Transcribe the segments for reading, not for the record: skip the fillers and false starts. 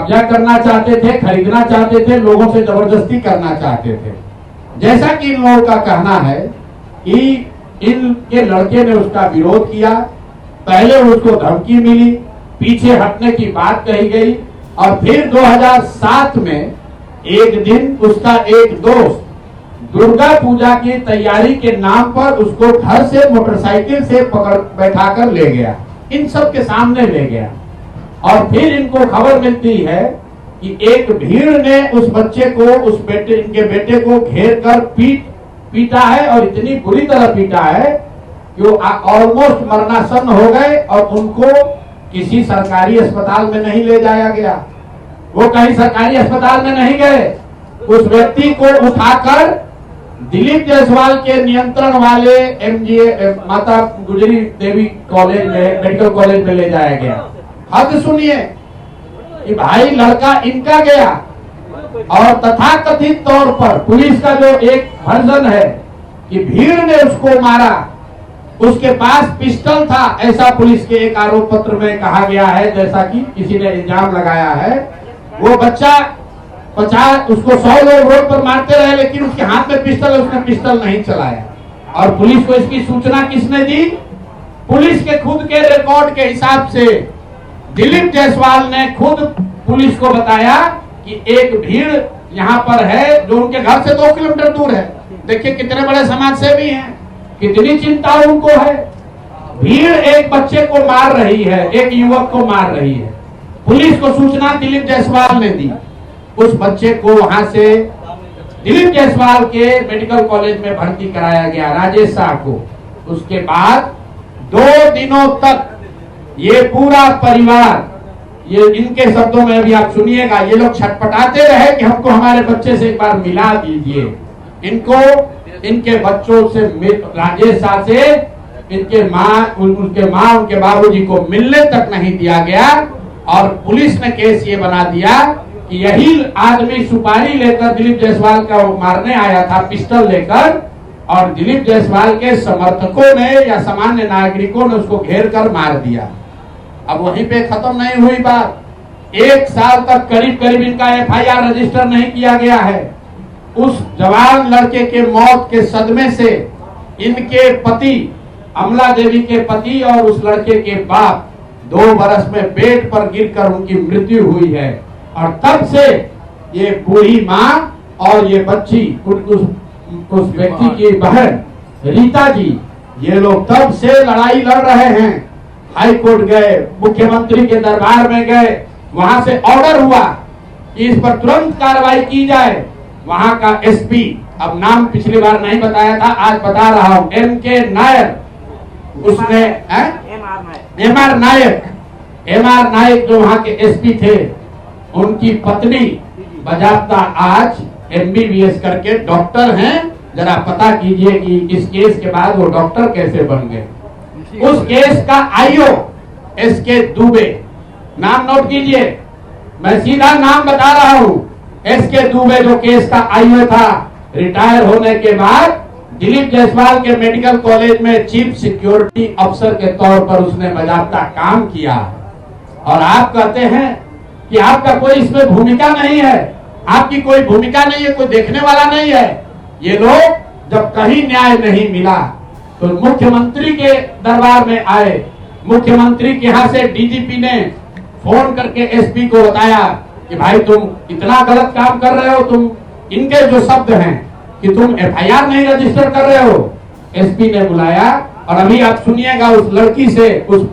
कब्जा करना चाहते थे, खरीदना चाहते थे, लोगों से जबरदस्ती करना चाहते थे। जैसा कि इन लोगों का कहना है कि इनके लड़के ने उसका विरोध किया, पहले उसको धमकी मिली, पीछे हटने की बात कही गई और फिर 2007 में एक दिन उसका एक दोस्त दुर्गा पूजा की तैयारी के नाम पर उसको घर से मोटरसाइकिल से पकड़ बैठाकर ले गया, इन सब के सामने ले गया। और फिर इनको खबर मिलती है कि एक भीड़ ने उस बच्चे को, इनके बेटे को घेर कर पीटा है और इतनी बुरी तरह पीटा है कि वो ऑलमोस्ट मरणासन हो गए और उनको किसी सरकारी अस्पताल में नहीं ले जाया गया। वो कहीं सरकारी अस्पताल में नहीं गए, उस व्यक्ति को उठाकर दिलीप जायसवाल के नियंत्रण वाले एमजीए माता गुजरी देवी कॉलेज में, मेडिकल कॉलेज में ले जाया गया। हद सुनिए कि भाई लड़का इनका गया और तथाकथित तौर पर पुलिस का जो एक वर्जन है कि भीड़ ने उसको मारा, उसके पास पिस्टल था, ऐसा पुलिस के एक आरोप पत्र में कहा गया है, जैसा कि किसी ने इल्जाम लगाया है। वो बच्चा 50 उसको 100 लोग रोड पर मारते रहे, लेकिन उसके हाथ में पिस्टल है, उसने पिस्टल नहीं चलाया। और पुलिस को इसकी सूचना किसने दी? पुलिस के खुद के रिकॉर्ड के हिसाब से दिलीप जायसवाल ने खुद पुलिस को बताया कि एक भीड़ यहाँ पर है जो उनके घर से 2 किलोमीटर दूर है। देखिए कितने बड़े समाज सेवी हैं, कितनी चिंता उनको है। भीड़ एक बच्चे को मार रही है, एक युवक को मार रही है। पुलिस को सूचना दिलीप जायसवाल ने दी, उस बच्चे को वहां से दिलीप जायसवाल के मेडिकल कॉलेज में भर्ती कराया गया, राजेश शाह को। उसके बाद 2 दिनों तक ये पूरा परिवार, ये इनके शब्दों में भी आप सुनिएगा, ये लोग छटपटाते रहे कि हमको हमारे बच्चे से एक बार मिला दीजिए। इनको इनके बच्चों से, राजेश शाह से उनके माँ उनके बाबूजी को मिलने तक नहीं दिया गया। और पुलिस ने केस ये बना दिया कि यही आदमी सुपारी लेकर दिलीप जायसवाल का मारने आया था, पिस्टल लेकर, और दिलीप जायसवाल के समर्थकों ने या सामान्य नागरिकों ने उसको घेर कर मार दिया। अब वहीं पे खत्म नहीं हुई बात, 1 साल तक करीब इनका एफआईआर रजिस्टर नहीं किया गया है। उस जवान लड़के के मौत के सदमे से इनके पति, अमला देवी के पति और उस लड़के के बाप 2 बरस में बेड पर गिरकर उनकी मृत्यु हुई है। और तब से ये बूढ़ी माँ और ये बच्ची, उस व्यक्ति की बहन रीता जी, ये लोग तब से लड़ाई लड़ रहे हैं। हाई कोर्ट गए, मुख्यमंत्री के दरबार में गए, वहां से ऑर्डर हुआ कि इस पर तुरंत कार्रवाई की जाए। वहां का एसपी, अब नाम पिछली बार नहीं बताया था, आज बता रहा हूं, MK नायर, उसने MR नायक जो वहां के एसपी थे, उनकी पत्नी बजाबता आज MBBS करके डॉक्टर हैं। जरा पता कीजिए कि इस केस के बाद वो डॉक्टर कैसे बन गए। उस केस का आईओ SK दुबे, नाम नोट कीजिए, मैं सीधा नाम बता रहा हूं। SK दुबे जो केस का आईओ था, रिटायर होने के बाद दिलीप जायसवाल के मेडिकल कॉलेज में चीफ सिक्योरिटी अफसर के तौर पर उसने बाकायदा काम किया। और आप कहते हैं कि आपका कोई इसमें भूमिका नहीं है, आपकी कोई भूमिका नहीं है, कोई देखने वाला नहीं है। ये लोग जब कहीं न्याय नहीं मिला तो मुख्यमंत्री के दरबार में आए, मुख्यमंत्री के यहाँ से डीजीपी ने फोन करके एसपी को बताया कि भाई तुम इतना गलत काम कर रहे हो, तुम, इनके जो शब्द हैं कि तुम एफआईआर नहीं रजिस्टर कर रहे हो। एसपी ने बुलाया और अभी आप सुनिएगा उस लड़की से, उस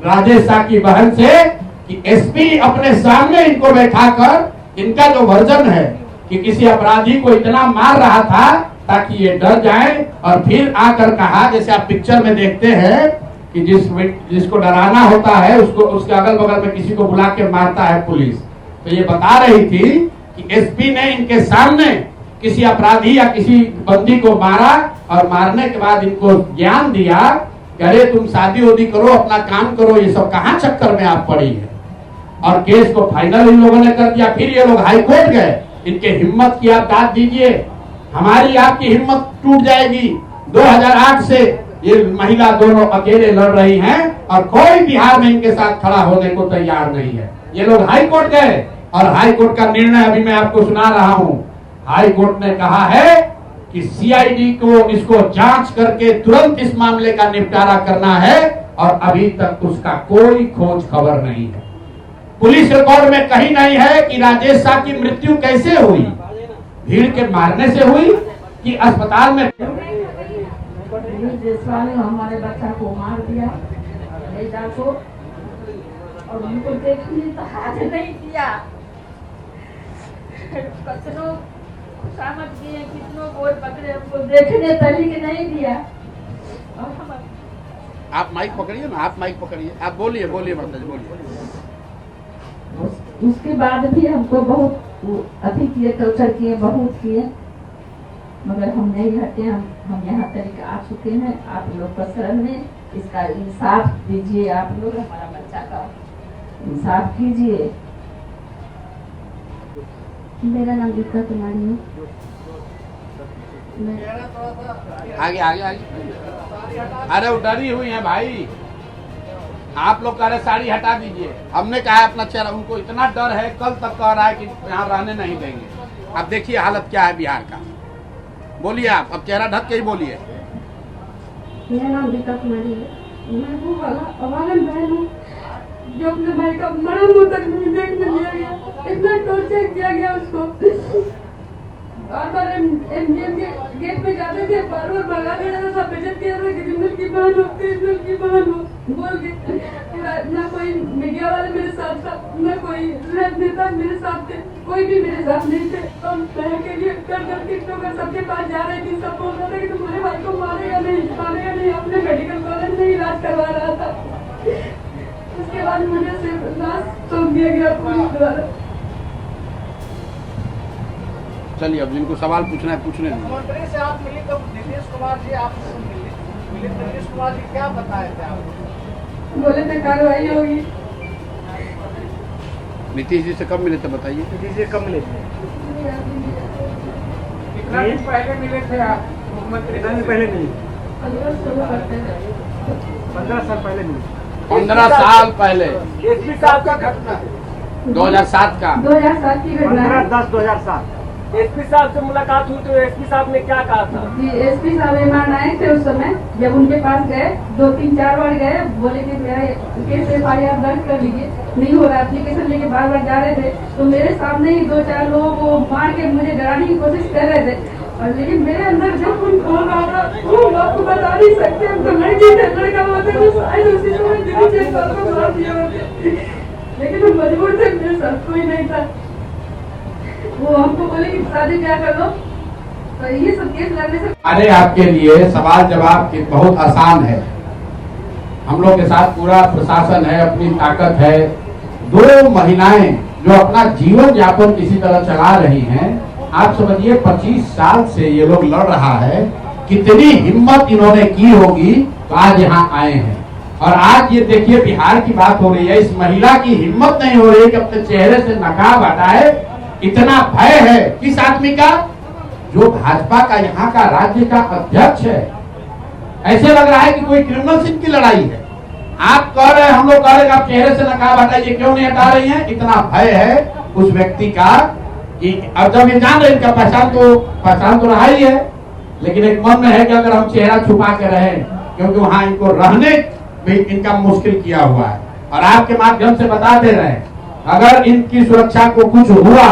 राजेश शाह की बहन से, कि एसपी अपने सामने इनको बैठाकर इनका जो वर्जन है कि किसी अपराधी को इतना मार रहा था ताकि ये डर जाए, और फिर आकर कहा, जैसे आप पिक्चर में देखते हैं कि जिसको डराना होता है उसको उसके अगल बगल में किसी को बुला के मारता है पुलिस। तो ये बता रही थी कि एसपी ने इनके सामने किसी अपराधी या किसी बंदी को मारा और मारने के बाद इनको ज्ञान दिया कि अरे तुम शादी वादी करो, अपना काम करो, ये सब कहाँ चक्कर में आप पड़ी है। और केस को फाइनल इन लोगों ने कर दिया। फिर ये लोग हाई कोर्ट गए, इनके हिम्मत की आप दाद दीजिए, हमारी आपकी हिम्मत टूट जाएगी। 2008 से ये महिला दोनों अकेले लड़ रही हैं और कोई बिहार में इनके साथ खड़ा होने को तैयार नहीं है। ये लोग हाई कोर्ट गए और हाई कोर्ट का निर्णय अभी मैं आपको सुना रहा हूं। हाई कोर्ट ने कहा है कि सीआईडी को इसको जांच करके तुरंत इस मामले का निपटारा करना है और अभी तक उसका कोई खोज खबर नहीं है। पुलिस रिकॉर्ड में कहीं नहीं है कि राजेश शाह की मृत्यु कैसे हुई, भीड़ के मारने से हुई कि अस्पताल में। ने हमारे बच्चा को मार दिया बेटा को, और उनको देखने तो हाथ नहीं दिया। कितनों समझ दिए, कितनों बोल पकड़े, उनको देखने तरीके नहीं दिया। और हम आप माइक पकड़िए ना, आप माइक पकड़िए, आप बोलिए बोलिए माता जी बोलिए। उसके बाद भी हमको बहुत अति किए, टॉर्चर किए, बहुत किए, मगर हम नहीं हटे। हम यहाँ तक आ चुके हैं। आप लोग का शरण में इसका इंसाफ दीजिए, आप लोग हमारा बच्चा का इंसाफ कीजिए। मेरा नाम गीता कुमारी है। आगे आगे आगे। अरे वो डरी हुई है भाई, आप लोग कह रहे साड़ी हटा दीजिए। हमने कहा है अपना चेहरा, उनको इतना डर है, कल तक कह रहा है कि यहाँ रहने नहीं देंगे। अब देखिए हालत क्या है बिहार का। बोलिए आप, अब चेहरा ढक के ही बोलिए। मेरा नाम गीता कुमारी है। मैं वो वाला बहन हूँ जो अपने भाई का मरा मुँह तक नहीं देखने लिया गया। इतना टॉर्चर किया गया उसको। बार बार एमजीएम के गेट पे जाते थे, बार बार भगा देता था, सब बेइज्जत किया था कि जिंदल की बहन हो, जिंदल की बहन हो बोल के। ना कोई मीडिया वाले मेरे साथ था, ना कोई नेता मेरे साथ थे, कोई भी मेरे साथ नहीं थे। तो बहन के लिए कर टिकटॉकर सबके पास जा रहे थे, सब बोल रहे थे कि तुम्हारे भाई को मारेगा नहीं, अपने मेडिकल कॉलेज में इलाज करवा रहा था। उसके बाद मुझे सिर्फ लाश सौंप दिया गया पुलिस द्वारा। चलिए अब जिनको सवाल पूछना है पूछने दीजिए। मुख्यमंत्री से आप मिले तो नीतीश कुमार जी आपसे मिले, नीतीश कुमार जी क्या बताए थे आपको? बोले थे कार्रवाई होगी। नीतीश जी से कब मिले थे बताइए। नीतीश जी कब मिले थे? कितना दिन पहले मिले थे आप मुख्यमंत्री? कितना दिन पहले मिले? 15 साल पहले मिले। 15 साल पहले एसपी साहब का घटना 2007 का 2007 की घटना है। 15/10/2007 एसपी साहब से मुलाकात हुई तो एसपी साहब ने क्या कहा था? जी एसपी साहब मेहमान आए थे उस समय, जब उनके पास गए 2-3-4 बार गए, बोले कि मेरा केस FIR दर्ज कर लीजिए, नहीं हो रहा। एप्लीकेशन लेके बार बार जा रहे थे, तो मेरे सामने ही 2-4 लोगों को मार के मुझे डराने की कोशिश कर रहे थे। और लेकिन मेरे अंदर जब कुछ बोल रहा था वो आपको बता नहीं सकते। हम तो लड़की थे, लड़का होते तो शायद उसी समय दिल्ली से मार दिया होते, लेकिन हम मजबूर थे, मेरे साथ कोई नहीं था। वो हमको बोले कि शादी ब्याह कर लो, तो ये सब केस लड़ने से। अरे आपके लिए सवाल जवाब बहुत आसान है। हम लोग के साथ पूरा प्रशासन है, अपनी ताकत है। 2 महिलाएं जो अपना जीवन यापन किसी तरह चला रही हैं, आप समझिए 25 साल से ये लोग लड़ रहा है। कितनी हिम्मत इन्होंने की होगी तो आज यहाँ आए हैं। और आज ये देखिए बिहार की बात हो रही है, इस महिला की हिम्मत नहीं हो रही कि अपने चेहरे से नकाब हटाए। इतना भय है किस आदमी का, जो भाजपा का यहाँ का राज्य का अध्यक्ष है। ऐसे लग रहा है कि कोई क्रिमिनल सिंह की लड़ाई है। आप कह रहे हैं, हम लोग कह रहे हैं आप चेहरे से नकाब हटाइए, क्यों नहीं हटा रही हैं? इतना भय है उस व्यक्ति का कि अब जब ये जान रहे इनका पहचान तो रहा ही है, लेकिन एक मन में है कि अगर हम चेहरा छुपा के रहे, क्योंकि वहां इनको रहने में इनका मुश्किल किया हुआ है। और आपके माध्यम से बता दे रहे हैं, अगर इनकी सुरक्षा को कुछ हुआ,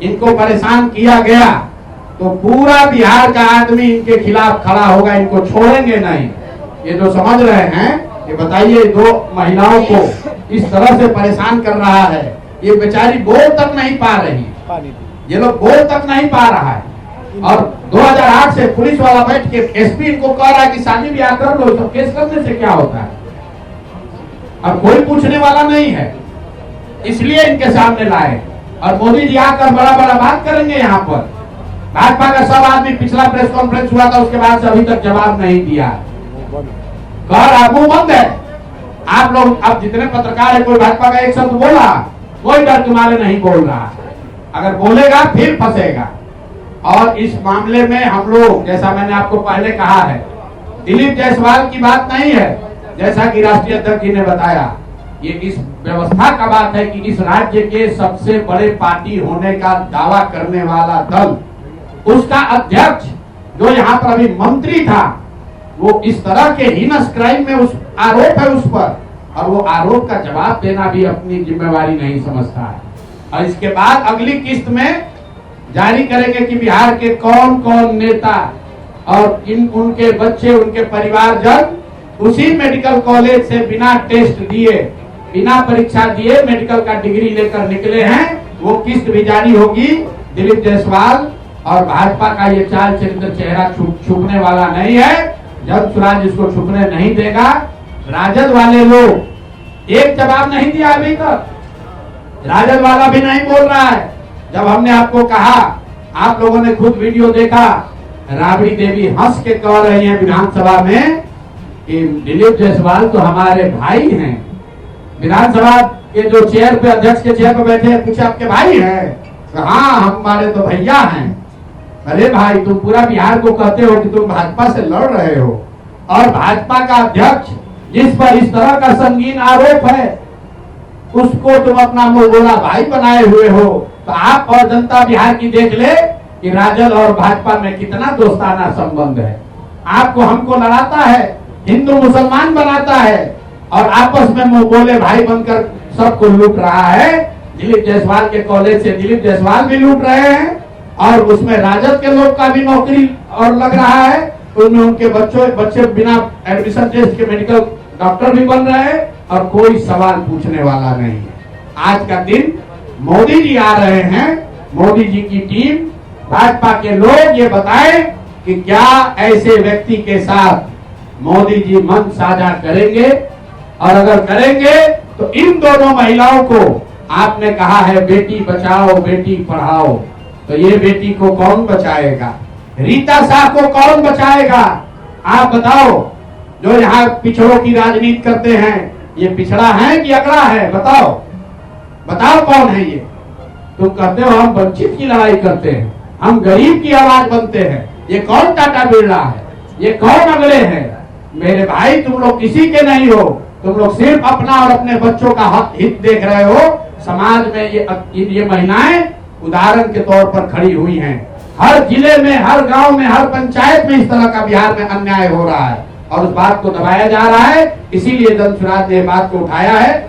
इनको परेशान किया गया, तो पूरा बिहार का आदमी इनके खिलाफ खड़ा होगा, इनको छोड़ेंगे नहीं। ये जो समझ रहे हैं, ये बताइए 2 महिलाओं को इस तरह से परेशान कर रहा है, ये बेचारी बोल तक नहीं पा रही, ये लोग बोल तक नहीं पा रहा है। और 2008 से पुलिस वाला बैठ के एसपी इनको कह रहा है कि शादी ब्याह कर लो, तो केस करने से क्या होता है? अब कोई पूछने वाला नहीं है, इसलिए इनके सामने लाए। और मोदी जी आकर बड़ा बड़ा बात करेंगे यहाँ पर। भाजपा का सब आदमी, पिछला प्रेस कॉन्फ्रेंस हुआ था, उसके बाद से अभी तक जवाब नहीं दिया। कह रहा मुंह बंद है। आप लोग अब जितने पत्रकार है, कोई भाजपा का एक शब्द बोला, कोई डर तुम्हारे नहीं बोल रहा। अगर बोलेगा फिर फंसेगा। और इस मामले में हम लोग, जैसा मैंने आपको पहले कहा है, दिलीप जायसवाल की बात नहीं है, जैसा कि राष्ट्रीय अध्यक्ष जी ने बताया। ये इस व्यवस्था का बात है कि इस राज्य के सबसे बड़े पार्टी होने का दावा करने वाला दल, उसका अध्यक्ष जो यहाँ पर अभी मंत्री था, वो इस तरह के हीनस क्राइम में उस आरोप है उस पर, और वो आरोप का जवाब देना भी अपनी जिम्मेवारी नहीं समझता है। और इसके बाद अगली किस्त में जारी करेंगे कि बिहार के कौन कौन नेता और उनके बच्चे, उनके परिवारजन उसी मेडिकल कॉलेज से बिना टेस्ट दिए, बिना परीक्षा दिए मेडिकल का डिग्री लेकर निकले हैं। वो किस्त भी जारी होगी। दिलीप जायसवाल और भाजपा का ये चाल चरित्र चेहरा छुपने वाला नहीं है। जन स्वराज इसको छुपने नहीं देगा। राजद वाले लोग एक जवाब नहीं दिया अभी तक, राजद वाला भी नहीं बोल रहा है। जब हमने आपको कहा, आप लोगों ने खुद वीडियो देखा, राबड़ी देवी हंस के कह रही हैं विधानसभा में कि दिलीप जायसवाल तो हमारे भाई हैं। विधानसभा के जो चेयर पे, अध्यक्ष के चेयर पे बैठे हैं, पूछे आपके भाई हैं? तो हाँ, हमारे तो भैया हैं। अरे भाई, तुम पूरा बिहार को कहते हो कि तुम भाजपा से लड़ रहे हो, और भाजपा का अध्यक्ष जिस पर इस तरह का संगीन आरोप है, उसको तुम अपना मुंहबोला भाई बनाए हुए हो। तो आप और जनता बिहार की देख ले कि राजद और भाजपा में कितना दोस्ताना संबंध है। आपको हमको लड़ाता है, हिंदू मुसलमान बनाता है, और आपस में मुंहबोले भाई बनकर सबको लूट रहा है। दिलीप जायसवाल के कॉलेज से दिलीप जायसवाल भी लूट रहे हैं, और उसमें राजद के लोग का भी नौकरी और लग रहा है। उनमें उनके बच्चे बिना एडमिशन टेस्ट के मेडिकल डॉक्टर भी बन रहे हैं, और कोई सवाल पूछने वाला नहीं है। आज का दिन मोदी जी आ रहे हैं। मोदी जी की टीम, भाजपा के लोग ये बताएं कि क्या ऐसे व्यक्ति के साथ मोदी जी मन साझा करेंगे, और अगर करेंगे तो इन दोनों महिलाओं को, आपने कहा है बेटी बचाओ बेटी पढ़ाओ, तो ये बेटी को कौन बचाएगा? रीता शाह को कौन बचाएगा? आप बताओ। जो यहाँ पिछड़ों की राजनीति करते हैं, ये पिछड़ा है कि अगड़ा है? बताओ बताओ, कौन है ये? तुम कहते हो हम वंचित की लड़ाई करते हैं, हम गरीब की आवाज बनते हैं। ये कौन टाटा बिरला है? ये कौन अगले हैं? मेरे भाई, तुम लोग किसी के नहीं हो। तुम लोग सिर्फ अपना और अपने बच्चों का हित देख रहे हो। समाज में ये महिलाएं उदाहरण के तौर पर खड़ी हुई हैं। हर जिले में, हर गांव में, हर पंचायत में इस तरह का बिहार में अन्याय हो रहा है, और उस बात को दबाया जा रहा है। इसीलिए जन स्वराज ने बात को उठाया है।